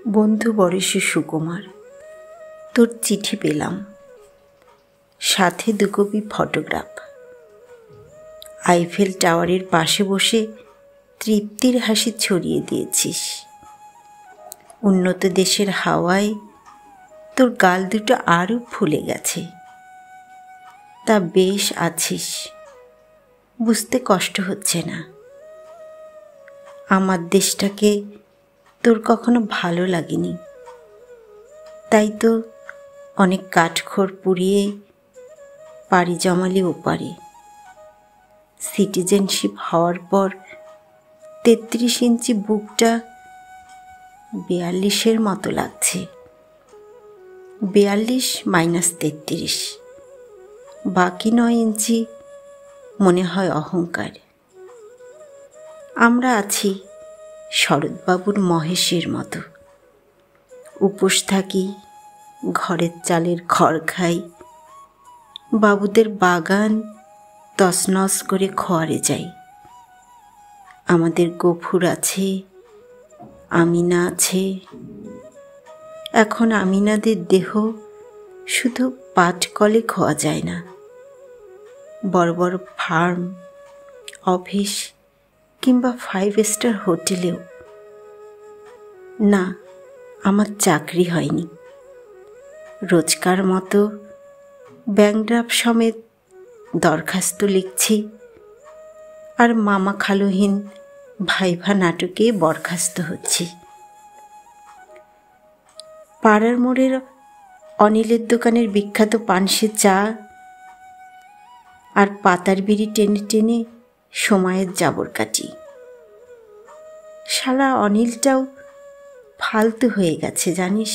বন্ধু বরেশী সুকুমার, তোর চিঠি পেলাম, সাথে 2 কপি ফটোগ্রাফ। আইফেল টাওয়ারের পাশে বসে তৃপ্তির হাসি ছড়িয়ে দিয়েছিস। উন্নত দেশের হাওয়ায় তোর গাল দুটো আরও ফুলে গেছে। তা বেশ আছিস, বুঝতে কষ্ট হচ্ছে না। আমার দেশটাকে তোর কখনো ভালো লাগেনি, তাই তো অনেক কাঠখড় পুড়িয়ে পাড়ি জমালি ওপারে। সিটিজেনশিপ হওয়ার পর 33 ইঞ্চি বুকটা 42-এর মতো লাগছে। 42 - 33, বাকি 9 ইঞ্চি মনে হয় অহংকার। আমরা আছি শরৎবাবুর মহেশের মতো, উপোস থাকি, ঘরের চালের খড় খাই, বাবুদের বাগান তছনছ করে খোয়ারে যাই। আমাদের গফুর আছে, আমিনা আছে। এখন আমিনাদের দেহ শুধু পাটকলে খোয়া যায় না, বড় বড় ফার্ম, অফিস কিংবা 5 স্টার হোটেলেও। না, আমার চাকরি হয়নি। রোজকার মতো ব্যাংক ড্রাফট সমেত দরখাস্ত লিখছি, আর মামা খালুহীন ভাইভা নাটকে বরখাস্ত হচ্ছি। পাড়ার মোড়ের অনিলের দোকানের বিখ্যাত পানসে চা আর পাতার বিড়ি টেনে টেনে সময়ের জাবর কাটি। শালা অনিলটাও ফালতু হয়ে গেছে জানিস।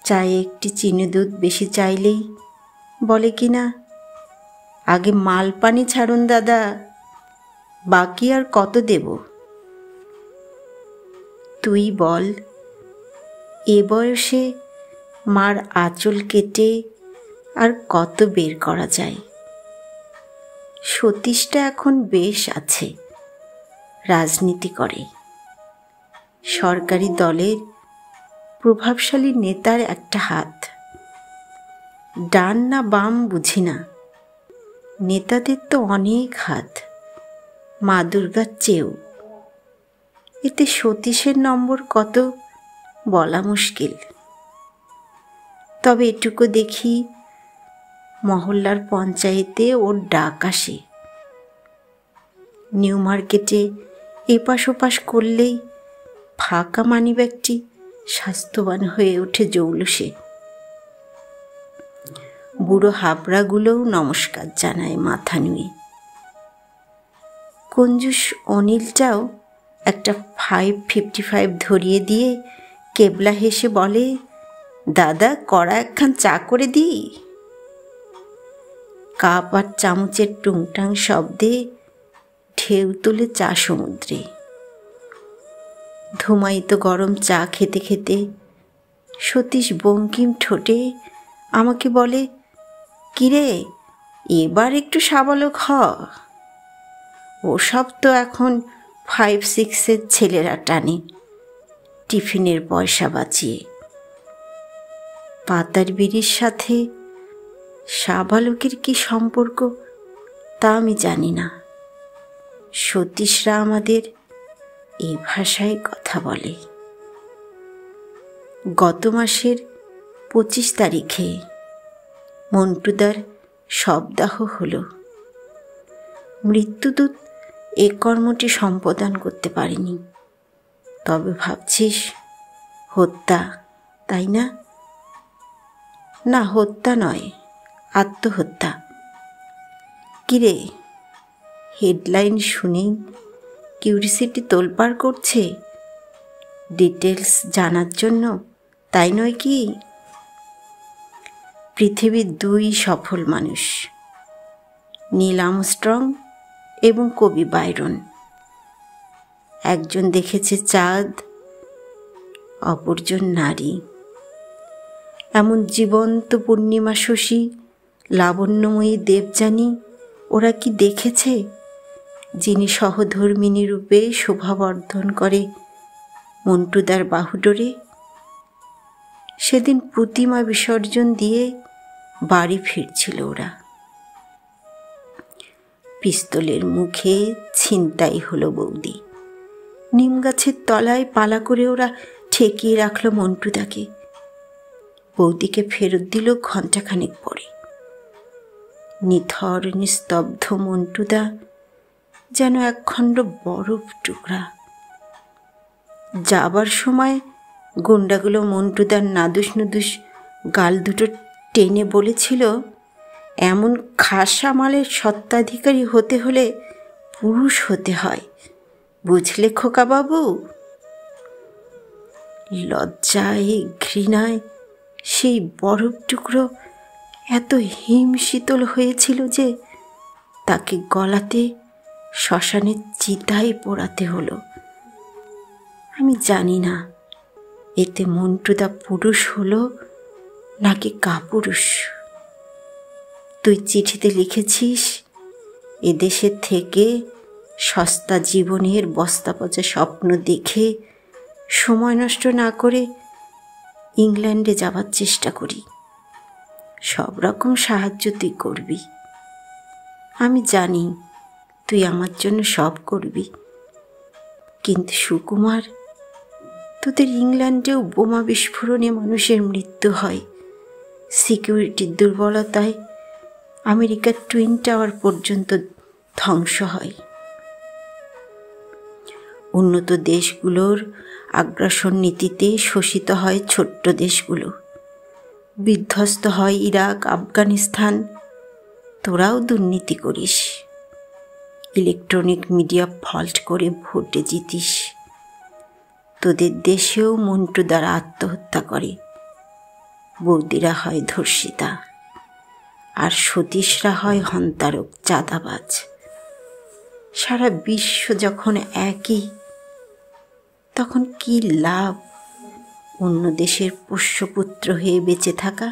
চায়ে একটি চিনি দুধ বেশি চাইলেই বলে কিনা, আগে মাল পানি ছাড়ুন দাদা, বাকি আর কত দেব। তুই বল, এ বয়সে মার আঁচল কেটে আর কত বের করা যায়। সতীশটা এখন বেশ আছে, রাজনীতি করে। সরকারি দলের প্রভাবশালী নেতার একটা হাত, ডান না বাম বুঝি না। নেতাদের তো অনেক হাত, মা দুর্গার চেয়েও। এতে সতীশের নম্বর কত বলা মুশকিল। তবে এটুকু দেখি, মহল্লার পঞ্চায়েতে ওর ডাক আসে। নিউ মার্কেটে এপাশ ওপাশ করলেই ফাঁকা মানিব্যাগটি স্বাস্থ্যবান হয়ে ওঠে জৌলুসে। বুড়ো হাবড়াগুলোও নমস্কার জানায় মাথা নুয়ে। কঞ্জুস অনিলটাও একটা 555 ধরিয়ে দিয়ে কেবলা হেসে বলে, দাদা কড়া একখান চা করে দিই। কাপ আর চামচের টুংটাং শব্দে ঢেউ তোলে চা সমুদ্রে। ধুমায়িত গরম চা খেতে খেতে সতীশ বঙ্কিম ঠোঁটে আমাকে বলে, কিরে এবার একটু সাবালক হ। ওসব তো এখন 5-6-এর ছেলেরা টানে, টিফিনের পয়সা বাঁচিয়ে। পাতার বিড়ির সাথে সাবালকের কি সম্পর্ক তা আমি জানি না। সতীশরা আমাদের এই ভাষায় কথা বলে। গত মাসের 25 তারিখে মন্টুদার শবদাহ হলো। মৃত্যুদূত এ কর্মটি সম্পাদন করতে পারেনি। তবে ভাবছিস হত্যা, তাই না? না, হত্যা নয়, আত্মহত্যা। কিরে, হেডলাইন শুনেই কিউরিসিটি তোলপাড় করছে ডিটেলস জানার জন্য, তাই নয় কি? পৃথিবীর 2 সফল মানুষ, নীল আর্মস্ট্রং এবং কবি বাইরন। একজন দেখেছে চাঁদ, অপরজন নারী। এমন জীবন্ত পূর্ণিমা শশী, লাবণ্যময়ী দেবযানী ওরা কি দেখেছে, যিনি সহধর্মিণী রূপে শোভাবর্ধন করে মন্টুদার বাহুডোরে। সেদিন প্রতিমা বিসর্জন দিয়ে বাড়ি ফিরছিল ওরা। পিস্তলের মুখে ছিনতাই হলো বৌদি। নিম গাছের তলায় পালা করে ওরা ঠেকিয়ে রাখল মন্টুদাকে। বৌদিকে ফেরত দিল ঘণ্টাখানেক পরে। নিথর নিস্তব্ধ মন্টুদা যেন একখণ্ড বরফ টুকরা। যাবার সময় গুন্ডাগুলো মন্টুদার নাদুস নুদুস গাল দুটো টেনে বলেছিল, এমন খাসা মালের সত্ত্বাধিকারী হতে হলে পুরুষ হতে হয়, বুঝলে খোকাবাবু? লজ্জায় ঘৃণায় সেই বরফ টুকরো এত হিমশীতল হয়েছিল যে তাকে গলাতে শ্মশানের চিতায় পোড়াতে হলো। আমি জানি না এতে মন্টুদা পুরুষ হলো নাকি কাপুরুষ। তুই চিঠিতে লিখেছিস, এদেশের থেকে সস্তা জীবনের বস্তা পচা স্বপ্ন দেখে সময় নষ্ট না করে ইংল্যান্ডে যাবার চেষ্টা করি। সব রকম সাহায্য তুই করবি। আমি জানি তুই আমার জন্য সব করবি, কিন্তু সুকুমার, তোদের ইংল্যান্ডেও বোমা বিস্ফোরণে মানুষের মৃত্যু হয়, সিকিউরিটির দুর্বলতায় আমেরিকার টুইন টাওয়ার পর্যন্ত ধ্বংস হয়। উন্নত দেশগুলোর আগ্রাসন নীতিতে শোষিত হয় ছোট্ট দেশগুলো, বিধ্বস্ত হয় ইরাক, আফগানিস্তান। তোরাও দুর্নীতি করিস, ইলেকট্রনিক মিডিয়া ফল্ট করে ভোটে জিতিস। তোদের দেশেও মন্টু দ্বারা আত্মহত্যা করে, বৌদিরা হয় ধর্ষিতা, আর সতীশরা হয় হন্তারক, চাঁদাবাজ। সারা বিশ্ব যখন একই, তখন কি লাভ অন্য দেশের পোষ্যপুত্র হয়ে বেঁচে থাকা?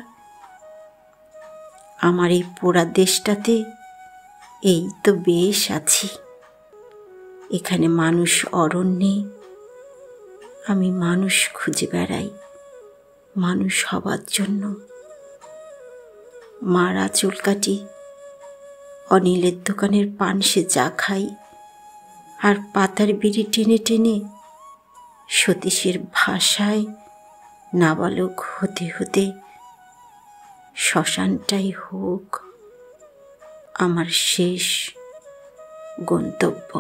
আমার এই পোড়া দেশটাতে এই তো বেশ আছি। এখানে মানুষ অরণ্যে, আমি মানুষ খুঁজে বেড়াই মানুষ হবার জন্য। মারা চুল কাটি, অনিলের দোকানের পান সে চা খাই, আর পাতার বিড়ি টেনে টেনে সতীশের ভাষায় নাবালক হতে হতে শ্মশানটাই হোক আমার শেষ গন্তব্য।